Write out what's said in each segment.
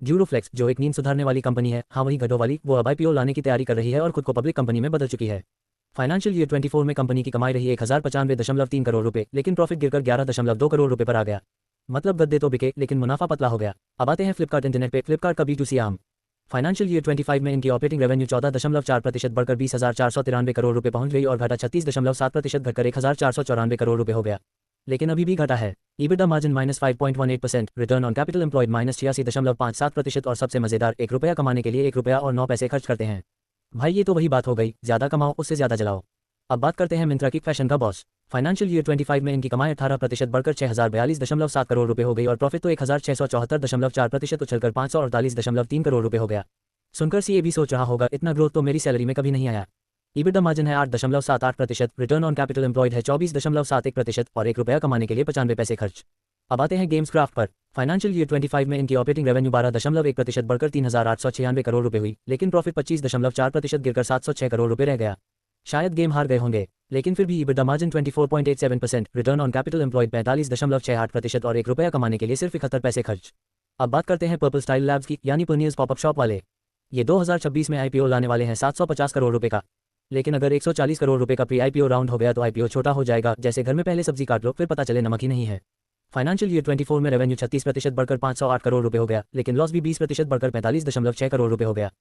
ड्यूरोफ्लेक्स जो एक नींद सुधारने वाली कंपनी है, हाँ वही गड्ढों वाली, वो अब आईपीओ लाने की तैयारी कर रही है और खुद को पब्लिक कंपनी में बदल चुकी है। फाइनेंशियल ईयर 24 में कंपनी की कमाई रही 1095.3 करोड़ रुपए, लेकिन प्रॉफिट गिरकर 11.2 करोड़ रुपए पर आ गया। मतलब गद्दे तो बिके लेकिन मुनाफा पतला हो गया। अब आते हैं फ्लिपकार्ट इंटरनेट पे। फ्लिपकार्ट का B2C आर्म। फाइनेंशियल ईयर 25 में इनकी ऑपरेटिंग रेवेन्यू 14.4% बढ़कर 20,493 करोड़ रुपए पहुंच गई और घाटा 36.7% घटकर 1,494 करोड़ रुपए हो गया। लेकिन अभी भी घाटा है। EBITDA margin -5.18%, return on capital employed -86.57% और सबसे मजेदार, ₹1 कमाने के लिए ₹1.09 खर्च करते हैं। भाई ये तो वही बात हो गई, ज्यादा कमाओ उससे ज्यादा जलाओ। अब बात करते हैं मिंत्रा की, फैशन का बॉस। फाइनेंशियल ईयर 25 में इनकी कमाई 18% बढ़कर 6,042.7 करोड़ रुपए हो गई और प्रॉफिट तो 1,674.4% उछलकर 548.3 करोड़ रुपए हो गया। सुनकर सीए भी सोच रहा होगा इतना ग्रोथ तो मेरी सैलरी में कभी नहीं आया। EBITDA मार्जिन है 8.78%, रिटर्न ऑन कैपिटल एम्प्लॉयड है 24.71% और ₹1 कमाने के लिए 95 पैसे खर्च। अब आते हैं गेम्स क्राफ्ट पर। फाइनेंशियल ईयर 25 में इनकी ऑपरेटिंग रेवेन्यू 12.1% बढ़कर 3,896 करोड़ रुपए हुई, लेकिन प्रॉफिट 25.4% गिरकर 706 करोड़ रुपए रह गया। शायद गेम हार गए होंगे, लेकिन फिर भी EBITDA margin 24.87%, return on capital employed 45.68% और ₹1 कमाने के लिए सिर्फ 71 पैसे खर्च। अब बात करते हैं पर्पल स्टाइल लैब्स की, यानी पर्नियर्स पॉपअप शॉप वाले। ये 2026 में आईपीओ लाने वाले हैं 750 करोड़ रुपए का। लेकिन अगर 140 करोड़ रुपए का प्री आईपीओ राउंड हो गया तो आईपीओ छोटा हो जाएगा, जैसे घर में पहले सब्जी काट लो फिर पता चले नमक ही नहीं है। फाइनेंशियल ईयर 24 में रेवेन्यू 36% बढ़कर 508 करोड़ रुपए हो गया, लेकिन लॉस भी 20% बढ़कर 45.6 करोड़ रुपए हो गया।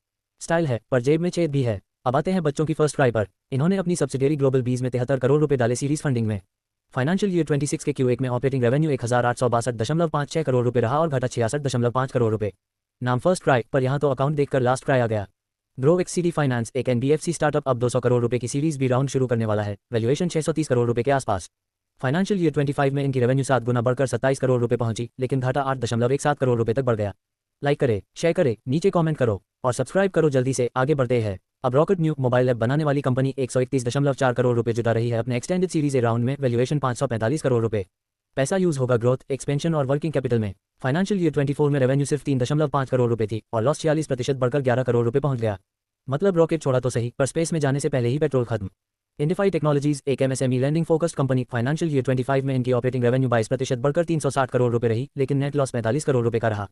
स्टाइल है पर जेब में छेद भी है। अब आते हैं बच्चों की फर्स्ट क्राई पर। इन्होंने अपनी सब्सिडियरी ग्लोबल बीज में 73 करोड़ रुपए डाले सीरीज फंडिंग में। फाइनेंशियल ईयर 26 के Q1 में ऑपरेटिंग रेवेन्यू 1,862.56 करोड़ रुपए रहा और घाटा 66.5 करोड़ रुपए। नाम फर्स्ट क्राई, पर यहाँ तो अकाउंट देखकर लास्ट क्राई आ गया। ग्रो XCD फाइनेंस एक NBFC स्टार्टअप अब 200 करोड़ रुपए की सीरीज भी राउंड शुरू करने वाला है। वैल्यूएशन 630 करोड़ रुपए के आसपास। फाइनेंशियल ईयर 25 में इनकी रेवेन्यू 7 गुना बढ़कर 27 करोड़ रुपए पहुंची, लेकिन घाटा 8.17 करोड़ रुपए तक बढ़ गया। लाइक करे, शेयर करे, नीचे कमेंट करो और सब्सक्राइब करो जल्दी से। आगे बढ़ते हैं। अब रॉकेट न्यू मोबाइल ऐप बनाने वाली कंपनी 131.4 करोड़ रुपए जुटा रही है अपने एक्सटेंडेड सीरीज ए राउंड में। वैल्यूएशन 545 करोड़ रुपए। पैसा यूज होगा ग्रोथ, एक्सपेंशन और वर्किंग कैपिटल में। फाइनेंशियल ईयर 24 में रेवेन्यू सिर्फ 3.5 करोड़ रुपए थी और लॉस 46% बढ़कर 11 करोड़ रुपए पहुंच गया। मतलब रॉकेट छोड़ा तो सही, पर स्पेस में जाने से पहले ही पेट्रोल खत्म। इंडिफाई टेक्नोलॉजीज एक MSME lending focused company. Financial year 25 में इनकी ऑपरेटिंग रेवेन्यू 22% बढ़कर 360 करोड़ रुपए रही, लेकिन नेट लॉस 45 करोड़ रुपए का रहा।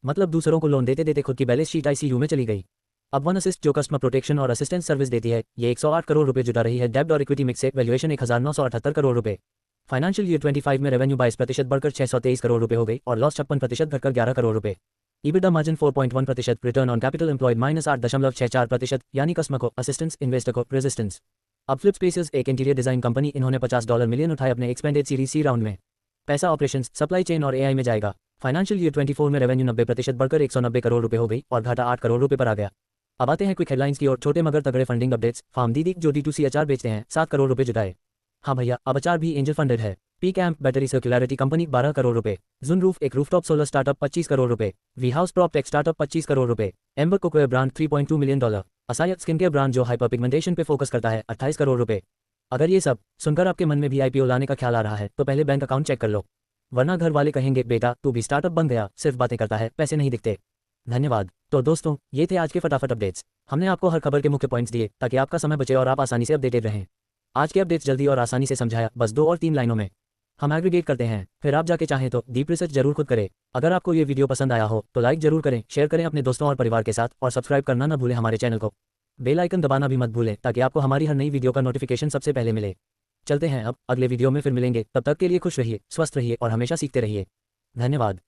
मतलब दूसरों को लोन देते देते खुद की बैलेंस शीट ICU में चली गई। अब वन असिस्ट जो कस्टमर प्रोटेक्शन और असिस्टेंस सर्विस देती है, ये 108 करोड़ रुपए जुटा रही है डेब्ट और इक्विटी मिक्स से। वैल्यूएशन 1,978 करोड़ रुपए। फाइनेंशियल ईयर 25 में रेवेन्यू 22% बढ़कर 623 करोड़ रुपए हो गई और लॉस 56% घटकर 11 करोड़ रुपए। EBITDA margin 4.1%, return on capital employed -8.64%, यानी कस्टमर को असिस्टेंस, इन्वेस्टर को रेजिस्टेंस। अब फ्लिप स्पेसेस एक इंटीरियर डिजाइन कंपनी, इन्होंने $50 मिलियन उठाए अपने एक्सपेंडेड सीरीज सी राउंड में। पैसा ऑपरेशंस, सप्लाई चेन और AI में जाएगा। फाइनेंशियल ईयर 24 में रेवेन्यू 90% बढ़कर 190 करोड़ रुपए हो गई और घाटा 8 करोड़ रुपए पर आ गया। अब आते हैं क्विक हेडलाइंस की ओर। छोटे मगर तगड़े फंडिंग अपडेट्स। फार्म दीदी जो D2C अचार बेचते हैं, 7 करोड़ रुपए जुटाए। हाँ भैया, अब अचार भी एंजल फंडेड है। P camp battery circularity company 12 crore रुपए। जुन रूफ एक रूफटॉप सोलर स्टार्टअप 25 करोड़ रुपए। WeHouse proptech startup 25 crore रुपए। Ember cookware brand $3.2 million. असायत स्किन केयर ब्रांड जो हाइपर पिगमेंटेशन पे फोकस करता है, 28 करोड़ रुपए। अगर ये सब सुनकर आपके मन में भी IPO लाने का ख्याल आ रहा है तो पहले बैंक अकाउंट चेक कर लो, वरना घर वाले कहेंगे बेटा तू भी स्टार्टअप बन गया, सिर्फ बातें करता है, पैसे नहीं दिखते। धन्यवाद। तो दोस्तों, ये थे आज के फटाफट अपडेट्स। हमने आपको हर खबर के मुख्य पॉइंट्स दिए ताकि आपका समय बचे और आप आसानी से अपडेटेड रहें। आज के अपडेट्स जल्दी और आसानी से समझाया, बस 2 और 3 लाइनों में। हम एग्रीगेट करते हैं, फिर आप जाके चाहें तो डीप रिसर्च जरूर खुद करें। अगर आपको ये वीडियो पसंद आया हो तो लाइक जरूर करें, शेयर करें अपने दोस्तों और परिवार के साथ और सब्सक्राइब करना न भूलें हमारे चैनल को। बेल आइकन दबाना भी मत भूलें ताकि आपको हमारी हर नई वीडियो का नोटिफिकेशन सबसे पहले मिले। चलते हैं अब, अगले वीडियो में फिर मिलेंगे। तब तक के लिए खुश रहिए, स्वस्थ रहिए और हमेशा सीखते रहिए। धन्यवाद।